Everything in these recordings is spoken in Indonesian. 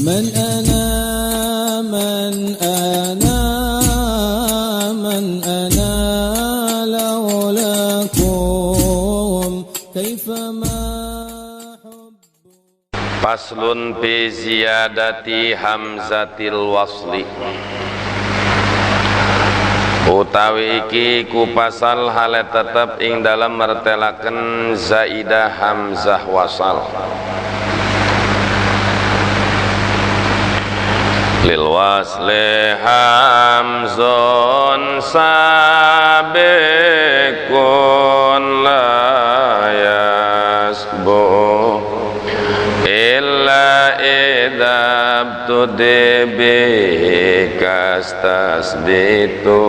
من أنا من أنا من أنا لولاكم كيفما Faslun fi ziyadati hamzatil wasli. Utawi iki ku pasal hale tetep ing dalam mertelaken zaidah hamzah wasal. Lil wasli hamzun sabiqun la yasbu illa idab tudibi kastasbitu.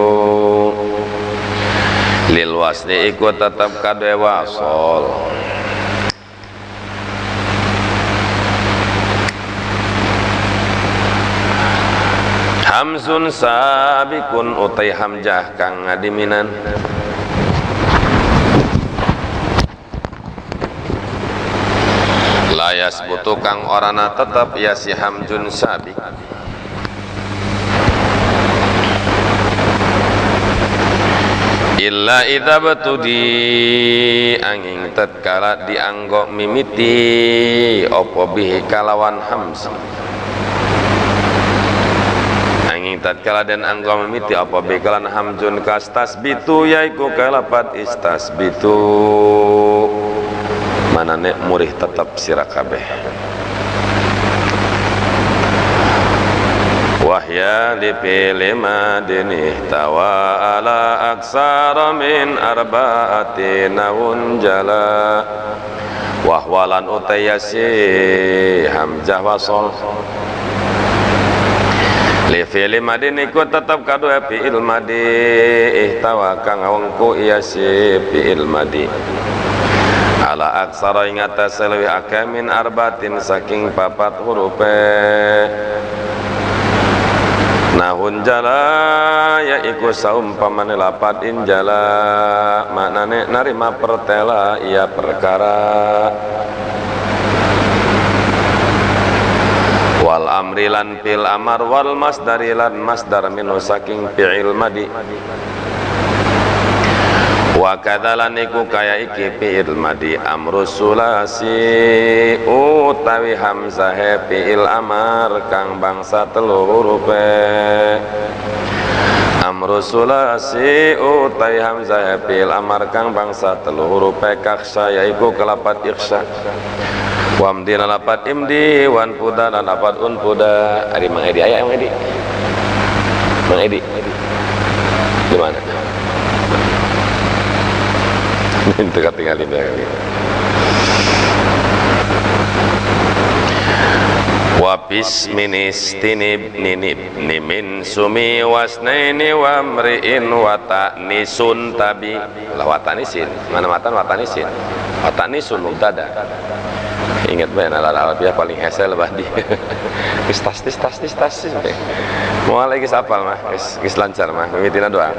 Lil wasli iku tetap kadhe wasol. Hamzun sabikun utai hamzah kang ngadiminan. Layas butuh kang orana tetap ya si hamzun sabik. Illa idza batudi angin tatkala dianggo mimiti apa bihi kalawan hamzah. Tatkala dan anggo mimiti apa bekalan hamzun kastasbitu yaiku kalapat istasbitu manane murih tetap sira kabeh. Wahya dipilih madini tawa ala aksara min arba'ati nawun jala wahwalan utayasi hamzah wasol. Li fi'li madin iku tetap kadua fi'il madi ihtawa kang wengku iya si fi'il madi ala aksara ing atas luwih akeh min arbatin saking papat hurufe nahun jala yaiku saumpamane lapat injala maknane narima pertela iya perkara. Wal amri lan fil amar wal masdari lan masdar minu saking fi'il madi wa kadzalan iku kaya iki fi'il madi amru sulasi utawi hamzah fi'il amar kang bangsa telu hurufe amru sulasi utawi hamzah fi'il amar kang bangsa telu hurufe kaksha yaiku kelapat ikhsa. Wamdi lalapat imdi wan puda lalapat un puda. Ari Mang Edi aya Mang Edi. Mang Edi. Di mana? Itu ketinggalan dia. Wa bisminis tinib ninib nimin sumi wasnaini wa mri'in wa ta'nisun tabi. Lah watanisin. Mana matan watanisin? Watanisun mubtada. Ingat bae alat-alat paling hesel badi. Tastis mau lagi sapal mah geus lancar mah mimitina doa.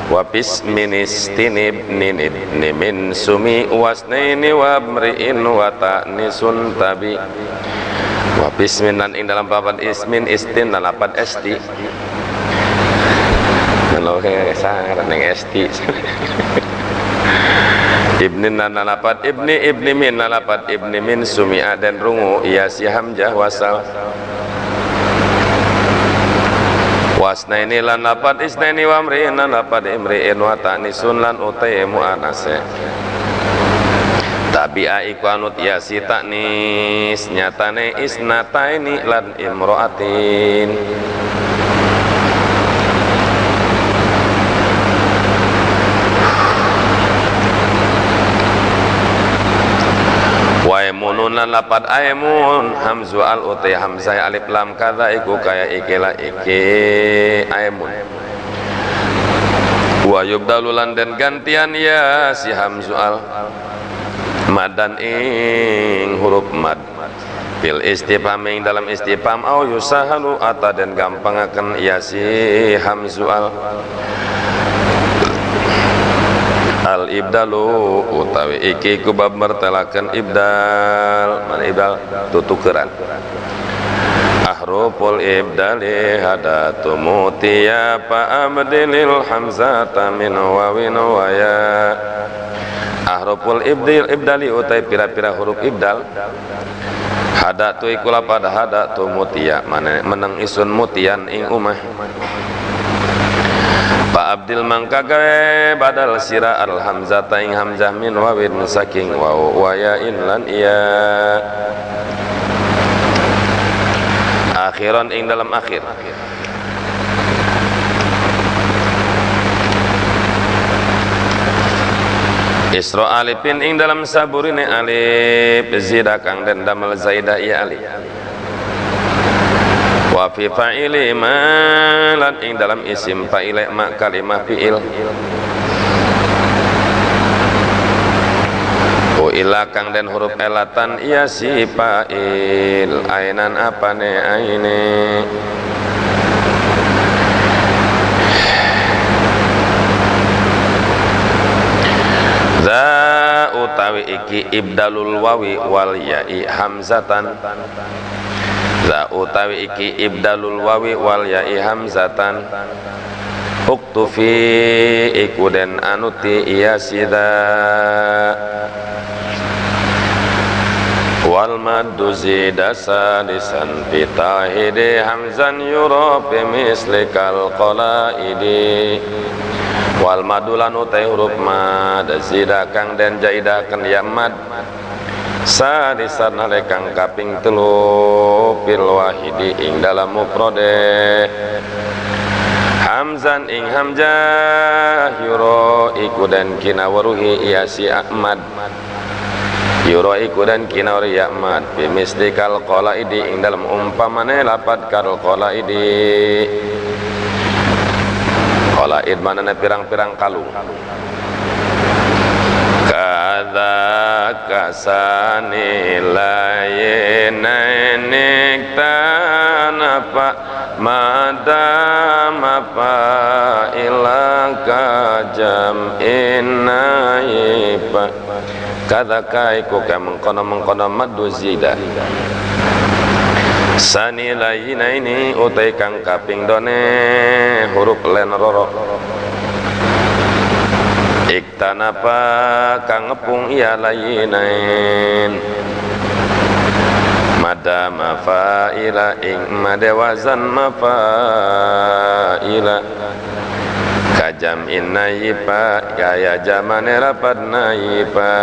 Wa bisminis tinib ninib nimin sumi wasnaini wa mri'in wa ta'nisun tabi. Wa bismin lan ing dalam babat ismin istin lan lapat esti. Kalau kayak sangat neng esti. Ibnin nalapat ibni min nalapat ibni min sumi'a dan rungu iya si hamzah wasal. Wasnaini lan lapat isnaini wa mri'in lan lapat imri'in wa ta'nisun lan utai mu'anase. Tabi'a iku anut iya si ta'nis nyatane isnataini lan imro'atin. Waimunun lan lapat aimun hamzu al utai hamzah alif lam kadza iku kaya ikilah iki aimun. Wa yubdalu lan den gantian ya si hamzu al madan ing huruf mad fil istifham ing dalam istifham au yusahalu ata den gampangaken ya si hamzu al al ibdalu utawi iki ku bab mertelakeun ibdal. Mana ibdal? Tutukeran. Ahruful ibdali hadatu mutiya fa abdilil hamzata min wawin wa ya. Ahruful ibdali utai pira-pira huruf ibdal hadatu iku lapad hadatu mutiya meneng isun mutian ing umah. Fa abdil mangka gawe badal sira al hamzata ing hamzah min wawin saking waw wa ya in lan iya. Akhiran ing dalam akhir. Isra alifin ing dalam saburine alif zida kang den damel zaidah ya alif. Wa fi fa'ili ma lan ing dalam isim fa'ile ma kalimah fi'il. Ila kang den huruf elatan iya si fa'il ainan apane aine. Za utawi iki ibdalul wawi wal ya'i hamzatan. Za utawi iki ibdalul wawi wal ya'i hamzatan. Uktufi iku den anuti iya sida. Wal maddu zida salisan bitahidi hamzan yura mislikal qalaidi. Wal maddu lan utai huruf mad zida kang den jaidaken ya mad salisan nalekang kaping 3 fil wahidi ing dalam mufrade. Hamzan ing hamzah yura iku den kinawaruhi iya si ahmad. Yura iku dan kinar ya'mad bimislikal qalaidi ing dalam umpamane lapad kal qalaidi. Qalaid manane pirang-pirang kalung. Kadza kasani layenanik tanapa madama fa ilaka jam'in naifa. Kadzaka iku mengkono maddu zida sani layina ini utai kang kaping done huruf len roro. Iktanapa kang ngepung iya layinain mada mafaila ing madewazan mafaila. Kajam inna yipa kaya jamane rapad naipa.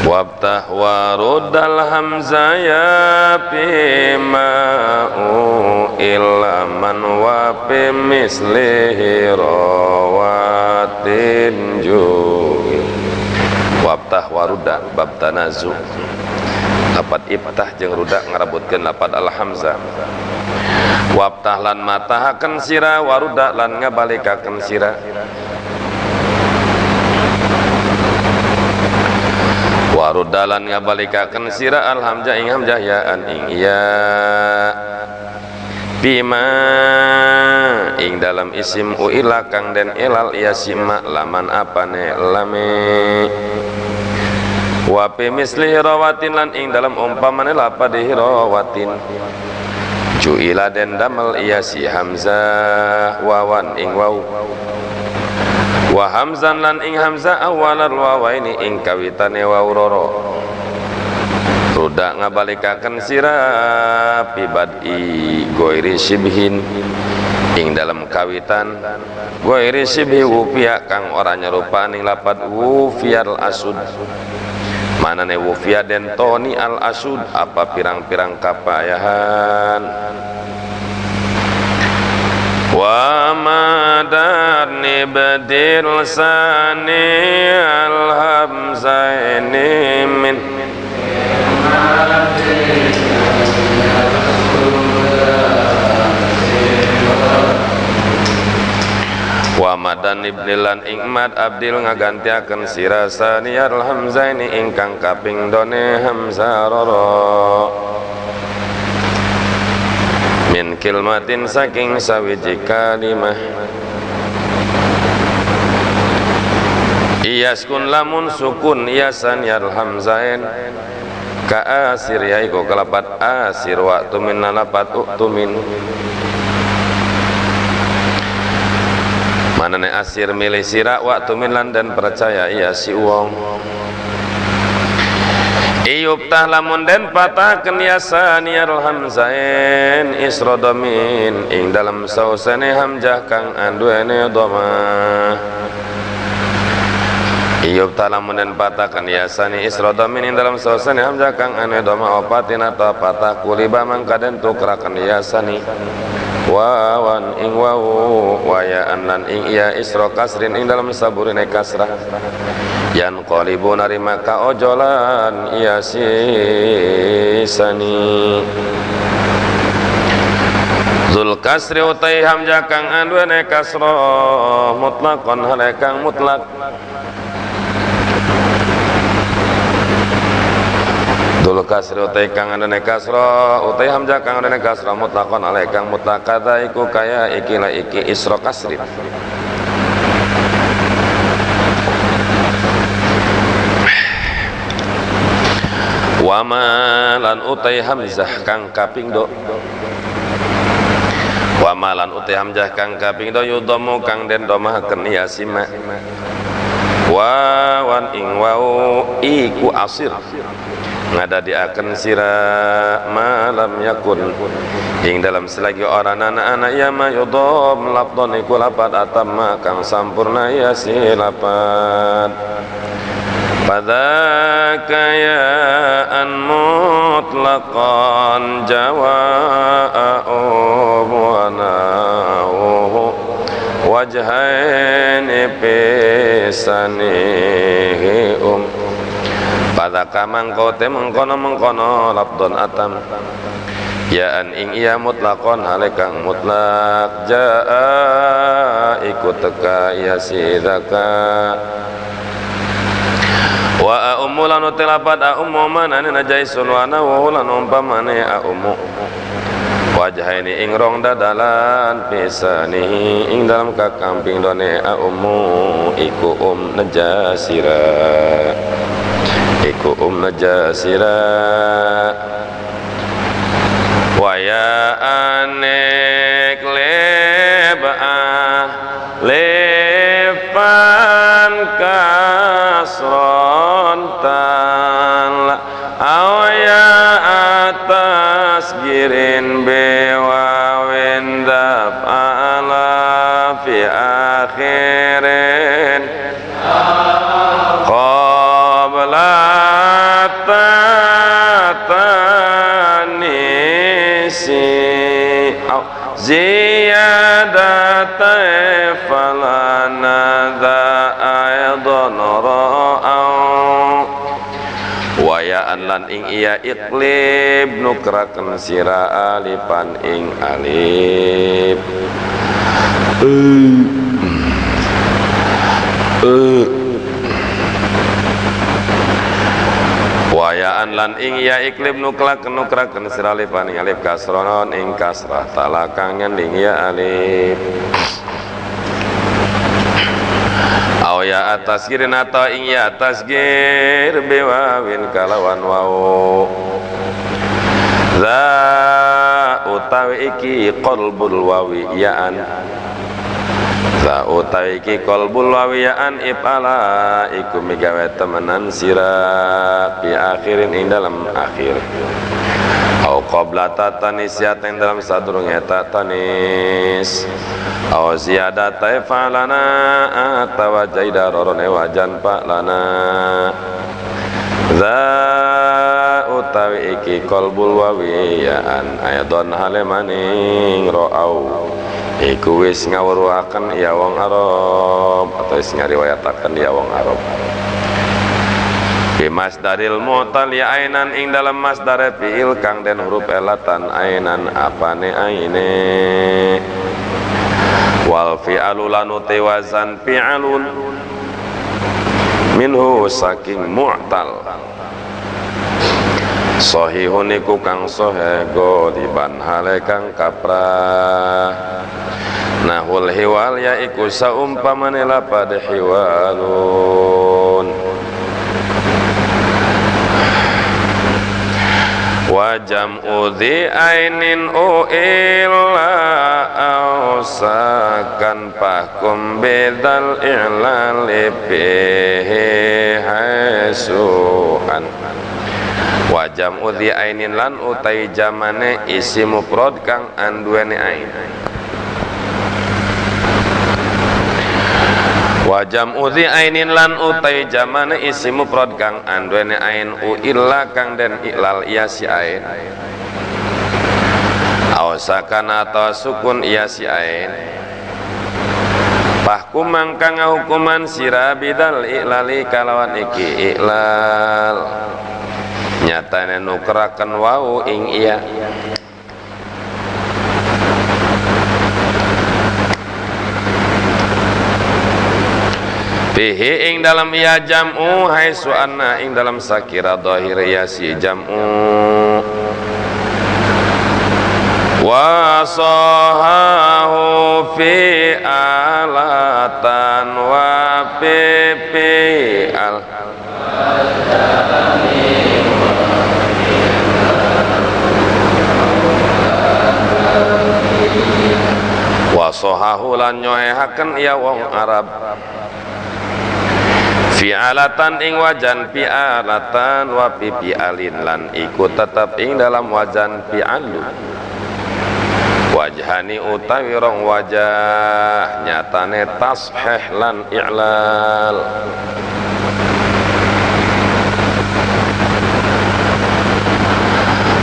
Wabtah warudal hamzaya pima'u illa man wa pimislihi rawatin juhi. Wabtah waruda bab tanazu lapat ibtah jeung ruda ngarabutkeun lapat al hamzah. Wabtah lan matahaken sira waruda lan ngabalikaken sira. Waruda lan ngabalikaken sira al hamzah ing hamzah ya an ing ya. Bima ing dalam isim uila kang den ilal ya sima laman apane lame. Wa fi misli rawatin lan ing dalam umpamane lapad rawatin. Ju'ila den damel iya si hamzah wawan ing waw. Wa hamzan lan ing hamzah awalal wawaini ing kawitane waw roro. Ruda ngabalikaken sira pibadi goiri sibhin ing dalam kawitan goiri sibhi wufia kang ora nyerupani lapad wufiyal asud. Manane wufia den toni al asud apa pirang-pirang kapayahan. Wa madarni badil sani al hamzaini min wa madan ibnilan ingmad abdil ngagantiaken sirasani al hamzaini ingkang kaping done hamzah roro min kilmatin saking sawiji kalimah Iyaskun lamun sukun iyasan yal hamzain ka asir ya iku kalapat asir wa tumin lapat uktumin manane asir milih sira wa tumin lan dan percaya iya si wong iyubtah lamun den pataken yasan yal hamzain isrodamin ing dalam sausane hamzah kang anduene dhamma Iyub talamun dan patakan yasani isrodamin ing dalam sausani hamzah kang ane doma opatin atau patah kuliba mangkaden tukrakan yasani wawan ing wawu wayaan lan ing iya isro kasrin ing dalam saburine kasrah yan qalibu narima ka ojolan yasisani Zul kasri utai hamzah kang anduene kasro mutlaqan hale kang mutlak Dul kasri utai kang andane kasra utai hamzah kang andane kasra mutlaqan alai kang mutlaq kadza iku kaya iki la iki isra kasri wa malan utai hamzah kang kaping do wa malan utai hamzah kang kaping do yudhamu kang den dhamahaken ya sima wawan ing wau iku asir ngadadiaken sira malam yakun ing dalam selagi orang anak-anak ya ma yudham lafdhan iku lapat atamma kang sampurna ya silapat padaka ya an mutlaqan jawa'u wa nahu wajhaini pisanihi pada kamang kote mengkono labdon atam yaan ing iya mutlakon halekang mutlak jaa ikut teka iya sidaka wa a'ummu lanu tilapat a'ummu manani najaisun wa nawulan umpamane a'ummu wajah ini ing rong dadalan pisani ing dalam kakamping done a'ummu iku najasira iku najasira waya anek lebah lepan kasron tal awaya atas girin bewawin daf'ala fi akhirin ziyadatai falana dha aidan ra'au wayaan lan ing iya iklib nukraken sira alipan ing alif wayaan lan ing ya iklib nukraken sira alifan ing alif kasronon ing kasrah talakangan ing ya alif aw ya atasgirin atau ing ya tasgir bewawin kalawan wau za utawi iki qalbul wawi yaan za utawi iki qalbul wawiyaan ifala iku migawe temenan sira pi akhirin ing dalam akhir au qabla tatanis ya ing dalam sadurunge tatanis au ziyadata falana atawa jaidarone wajan pak lana za utawi iki qalbul wawiyaan ayadon halemaning ro'au iku wis ngawruhaken ya wong Arab atau wis ngariwayataken ya wong Arab bi masdaril mu'tal ya ainan ing dalam masdar fi'il kang den huruf elatan ainan apane aine wal fi'alu lanu tewazan fi'alun minhu saking mu'tal sahihun iku kang sahih godiban hale kang kaprah nahul hiwal ya iku saumpamane lapad hiwalu wa jam'u dhi ainin illa ausakan pahkum bidal i'lali bihi haisuhan wa jam'u dhi ainin lan utai jamane isi mufrad kang anduweni ain wa jam'u dhi ainin lan utai jamane isi mufrad kang anduweni ain illa kang den iklal iya si ain ausakan atau sukun iya si ain pahkum mangkang hukuman sira bidal iklali kalawan iki iklal nyatane nukraken wau ing iya bihi ing dalam iya jam'u haitsu anna ing dalam sakira dhahir ya si jam'u wa sahahu fi alatan wa fi al wa sahahu lan nyoehaken ya wong Arab fi'alatan ing wajan fi'alatan wa fi'alin lan iku tetep ing dalam wajan fi'alu wajhani utawi rong wajah nyatane tashih lan i'lal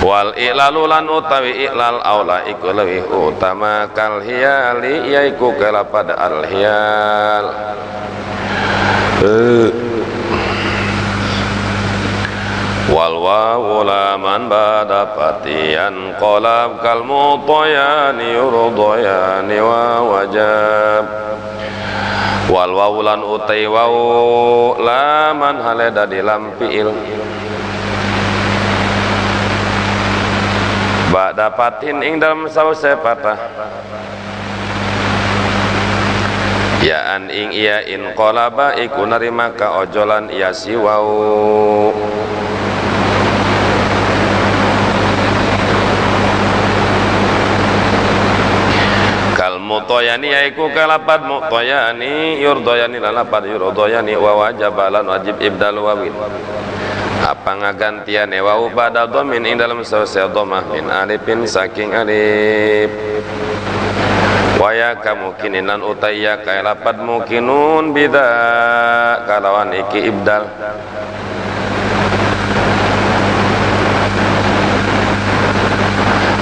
wal i'lalu lan utawi i'lal aula iku lewih utama kal hiyali yaiku kelapad al hiyal wal wawu laman bada patian qalab kal mutayani yurdayani wa wajab wal wawu lan utai wawu laman haleda di lam fi'il bada patin ing dalam sause patah yaan ing iya in qalaba iku narima ka ojolan iya si wau kal mutoyani yaiku kalapad mutoyani yurdayani lalapad yurdayani wa wajabalan wajib ibdal wawin apa ngagantian wau pada domin ing dalam sause domah min alifin saking alif waya kamukinin lan utaya kaya lapad mukinun bida kalawan iki ibdal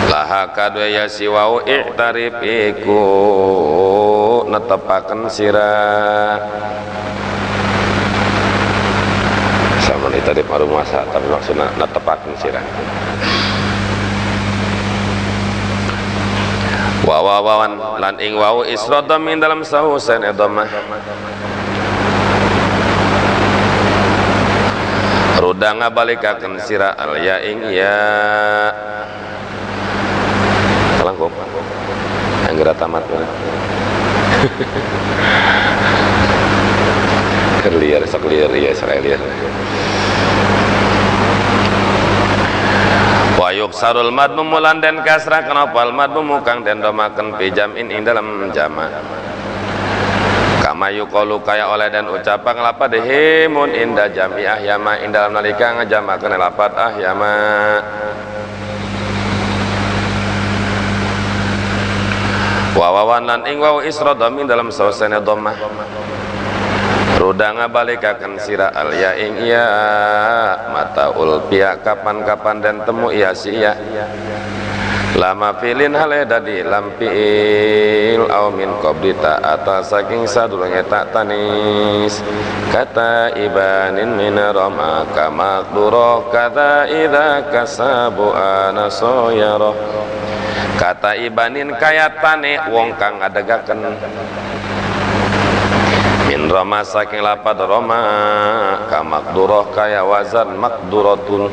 laha kadwe ya siwau i'tarif iku netepaken sirah sama i'tarif maru masa tapi maksudnya netepaken sirah wawawan lan ing wau isradam ing dalam sahusan edomah rudang balikaken sira al ya ing ya langkung anggere tamat kerliar sakliar ya sakliar wa yuksarul madmu mulan den kasrah kenapa al madmu kang den domaken fi jam'in ing dalam jama kama yuqalu kaya oleh dan ucapan lapad himun inda jam'i ahyama ing dalam nalika ngajamakeun lapad ahyama wa wawan lan ing wa isradam ing dalam sausane dhammah rudang balikaken sira al ya ing ya mata ulpiya kapan-kapan dan temu iya si ya lama filin hale dadi lampil au min qabli ta'ata saking sadurunge tak tanis kata ibanin min rama kamakduro kata idza kasabu ana soyaro kata ibanin kayatane wong kang adegaken min rama saking lapad rama kamakduroh kaya wazan makduratun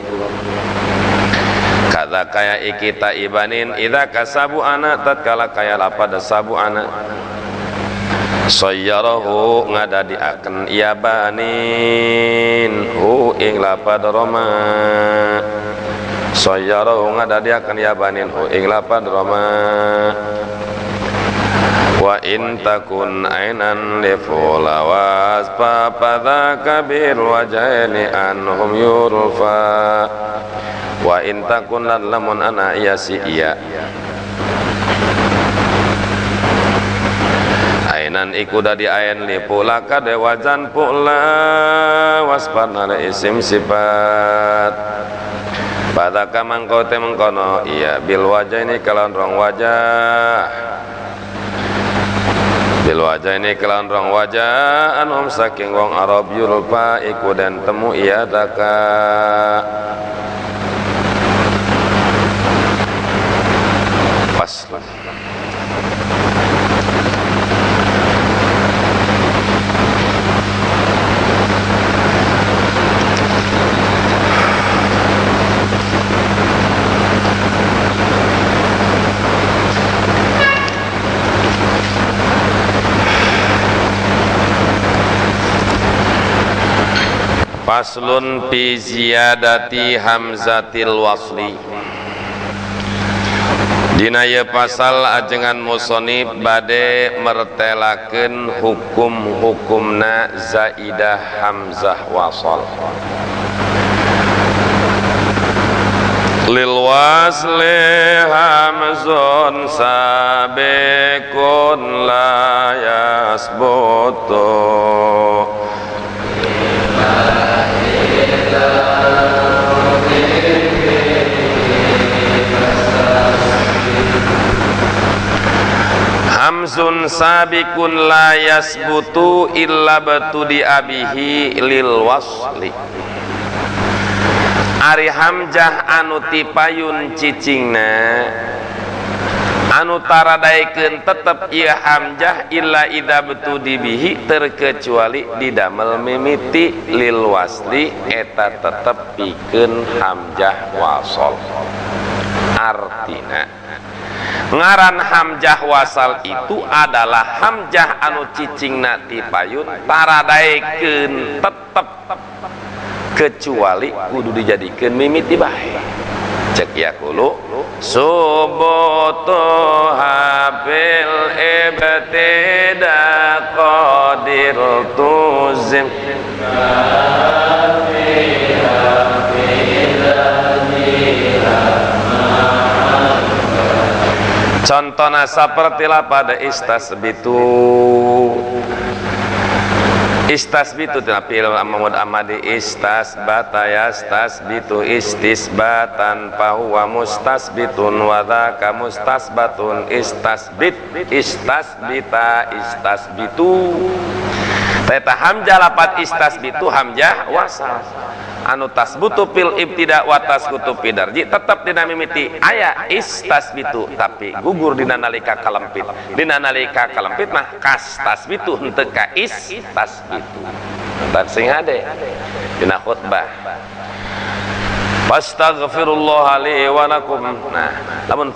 kata kaya ikita ibanin idza kasabu ana tatkala kaya lapad sabu ana sayyarahu ngadadiaken iya banin hu ing lapad rama sayyarahu ngadadiakeun ya banin ing lapad roma wa in takun ainan lifulawas papadha kabir wajaini anhum yurfa wa in takun lan lamun ana iya si iya ainan iku dadi ain lipula kade wajan pula wasparna le isim sifat pada kamangko te mengkono iya bil wajah ini kelawan rong wajah bil wajah ini kelawan rong wajah anhum saking wong Arab yulfa iku dan temu iya daka faslun Faslun fi ziyadati hamzatil wasli dina ye pasal ajengan musonib bade mertelakeun hukum-hukumna zaidah hamzah wasal lil wasli hamzun sabiqun la yasbutu hamzun sabiqun la yasbutu illa batudi abihi lil wasli ari hamzah anu tipayun cicingna anu taradaikeun tetep ieu hamzah illa idza batudi bihi terkecuali didamel mimiti lil wasli eta tetep pikeun hamzah wasal artina ngaran hamzah wasal itu adalah hamzah anu cicingna tipayun taradaikeun tetep kecuali kudu dijadikeun mimiti bae cek ya kulo subutu habil ibtida qadir tuzim contohna sapertilah pada istasbitu tina fi'il amud amadi istasbata yastasbitu istisbatan fahuwa mustasbitun wa dzaka mustasbatun istasbita istasbitu teta hamzah lapat istasbitu hamzah wasal anu tasbutu fil ibtida wa tasbutu fi darji tetep dina mimiti aya istasbitu tapi gugur dina nalika kalempit mah kastasbitu henteu ka istasbitu dan sing hade dina khutbah fastaghfirullah li wa lakum nah lamun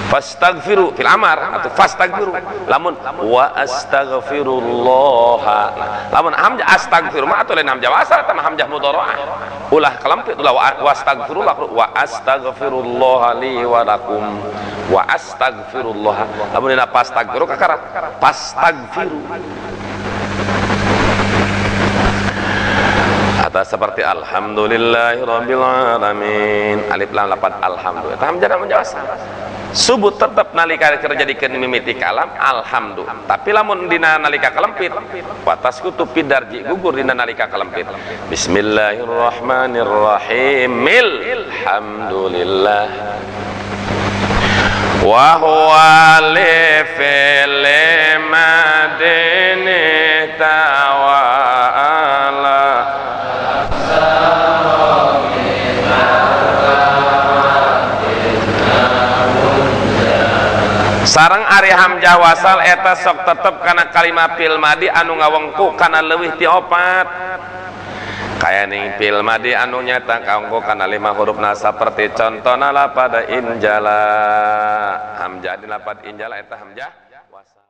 fastaghfiru fil amar atau fastaghfiru lamun wa astaghfirullah lamun hamzah astaghfiru mah atuh lain hamzah wasal tah hamzah mudharaah ulah kalempit ulah wa astaghfirullah wa astaghfirullah li wa lakum wa astaghfirullah lamun dina fastaghfiru kakara fastaghfiru atau seperti alhamdulillahirabbil alamin alif lam lapat alhamdulillah hamzah hamzah wasal subut tetap nalika kerjadikeun mimiti kalam alhamdulillah tapi lamun dina nalika kalempit watas kutub pidarji gugur dina nalika kalempit bismillahirrahmanirrahim alhamdulillah wa huwa li fil madini tawala sareng ari hamzah wasal eta sok tetep kana kalimat fil madi anu ngawengku kana leuwih ti 4 kaya ning fil madi anu nyata kanggo kana 5 hurufna saperti contona lapada injala hamzah di lapat injala eta hamzah wasal